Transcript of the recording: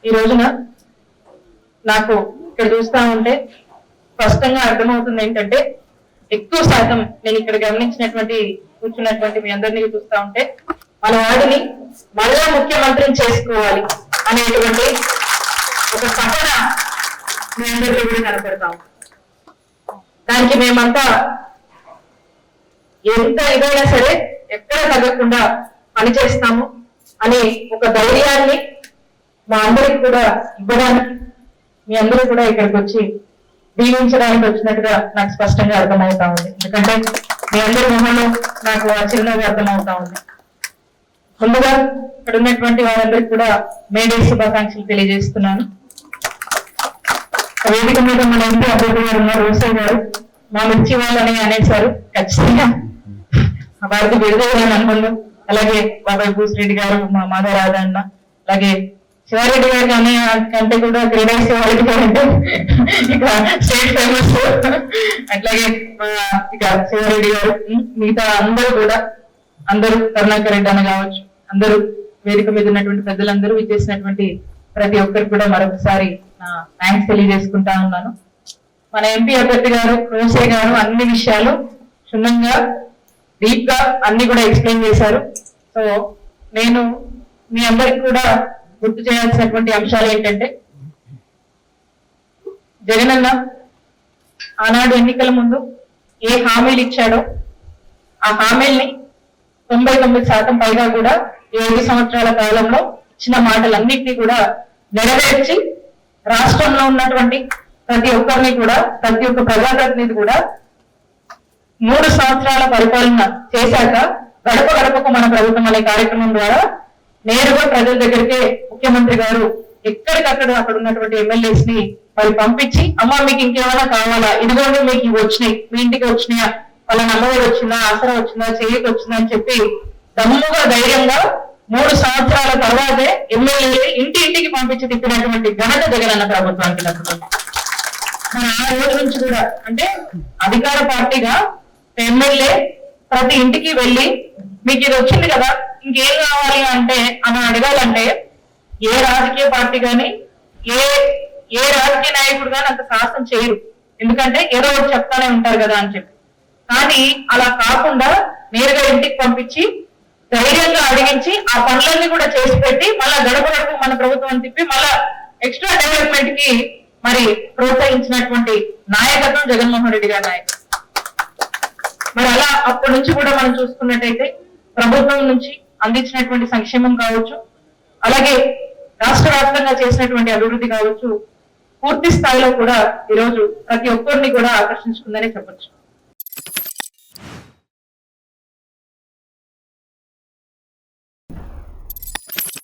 ఈ రోజున నాకు ఇక్కడ చూస్తా ఉంటే స్పష్టంగా అర్థమవుతుంది ఏంటంటే ఎక్కువ శాతం నేను ఇక్కడ గమనించినటువంటి కూర్చున్నటువంటి మీ అందరినీ చూస్తా ఉంటే మన వాడిని మళ్ళా ముఖ్యమంత్రిని చేసుకోవాలి అనేటువంటి ఒక తపన మీ అందరికీ కూడా కనపడతాం. దానికి మేమంతా ఎంత ఇదైనా సరే ఎక్కడ తగ్గకుండా పనిచేస్తాము అనే ఒక ధైర్యాన్ని మా అందరికి కూడా ఇవ్వడానికి మీ అందరూ కూడా ఇక్కడికి వచ్చి దీవించడానికి వచ్చినట్టుగా నాకు స్పష్టంగా అర్థమవుతా ఉంది. ఎందుకంటే మీ అందరి మొహంలో నాకు ఆ చిరునవ్వు అర్థమవుతా ఉంది. ముందుగా ఇక్కడ ఉన్నటువంటి వారందరికీ కూడా మేడే శుభాకాంక్షలు తెలియజేస్తున్నాను. వేదిక మీద మన ఎంపీ అభ్యర్థి గారు ఉన్నారు, రోసయ్య గారు. మా మిర్చి వాళ్ళని అనేసారు, ఖచ్చితంగా వారికి విడుదలని అనుకున్నాం. అలాగే బాబాయ్ భూసిరెడ్డి గారు, మా మాధవరాధ అన్న, అలాగే శివారెడ్డి గారు కానీ కంటే కూడా క్రీడా శివారెడ్డి గారు అంటే ఇక స్టేట్ ఫేమస్. అట్లాగే ఇక శివారెడ్డి గారు, మిగతా అందరూ కూడా అందరూ కరుణాకర్ రెడ్డి అన్న కావచ్చు, అందరూ వేదిక మీద ఉన్నటువంటి పెద్దలందరూ ఇచ్చేసినటువంటి ప్రతి ఒక్కరికి కూడా మరొకసారి థ్యాంక్స్ తెలియజేసుకుంటా ఉన్నాను. మన ఎంపీ అభ్యర్థి గారు రోసయ్య గారు అన్ని విషయాలు క్షుణ్ణంగా డీప్ గా అన్ని కూడా ఎక్స్ప్లెయిన్ చేశారు. సో నేను మీ అందరికి కూడా గుర్తు చేయాల్సినటువంటి అంశాలు ఏంటంటే, జగనన్న ఆనాడు ఎన్నికల ముందు ఏ హామీలు ఇచ్చాడో ఆ హామీల్ని 99% పైగా కూడా 7 సంవత్సరాల కాలంలో ఇచ్చిన మాటలన్నింటినీ కూడా నెరవేర్చి రాష్ట్రంలో ఉన్నటువంటి ప్రతి ఒక్కరిని కూడా, ప్రతి ఒక్క ప్రజాప్రతినిధి కూడా 3 సంవత్సరాల పరిపాలన చేశాక గడప గడపకు మన ప్రభుత్వం అనే కార్యక్రమం ద్వారా నేరుగా ప్రజల దగ్గరికే ముఖ్యమంత్రి గారు ఎక్కడికక్కడ అక్కడ ఉన్నటువంటి ఎమ్మెల్యేస్ ని మరి పంపించి, అమ్మ మీకు ఇంకేమైనా కావాలా, ఇదిగోండి మీకు ఇవి వచ్చినాయి, మీ ఇంటికి వచ్చినాయా, వాళ్ళ నమ్మవాడు వచ్చిందా, ఆసరా వచ్చిందా, చేయికి వచ్చిందా అని చెప్పి దమ్ముగా ధైర్యంగా 3 సంవత్సరాల తర్వాతే ఎమ్మెల్యేలు ఇంటి ఇంటికి పంపించి తిప్పినటువంటి ఘనత జగనన్న ప్రభుత్వానికి దక్కుతుంది. మరి ఆ రోజు నుంచి కూడా అంటే అధికార పార్టీగా ఎమ్మెల్యే ప్రతి ఇంటికి వెళ్ళి మీకు ఇది వచ్చింది కదా ఇంకేం కావాలి అంటే అని అడగాలంటే ఏ రాజకీయ పార్టీ కానీ ఏ రాజకీయ నాయకుడు కానీ అంత సాహసం చేయరు. ఎందుకంటే ఏదో ఒకటి చెప్తానే ఉంటారు కదా అని చెప్పి. కానీ అలా కాకుండా నేరుగా ఇంటికి పంపించి ధైర్యంగా అడిగించి ఆ పనులన్నీ కూడా చేసి పెట్టి మళ్ళా గడప గడప మన ప్రభుత్వం తిప్పి మళ్ళా ఎక్స్ట్రా డెవలప్మెంట్ కి మరి ప్రోత్సహించినటువంటి నాయకత్వం జగన్మోహన్ రెడ్డి గారి నాయకత్వం. మరి అలా అప్పటి నుంచి కూడా మనం చూసుకున్నట్టయితే ప్రభుత్వం నుంచి అందించినటువంటి సంక్షేమం కావచ్చు, అలాగే రాష్ట్ర వ్యాప్తంగా చేసినటువంటి అభివృద్ధి కావచ్చు, పూర్తి స్థాయిలో కూడా ఈరోజు ప్రతి ఒక్కరిని కూడా ఆకర్షించుకుందనే చెప్పొచ్చు.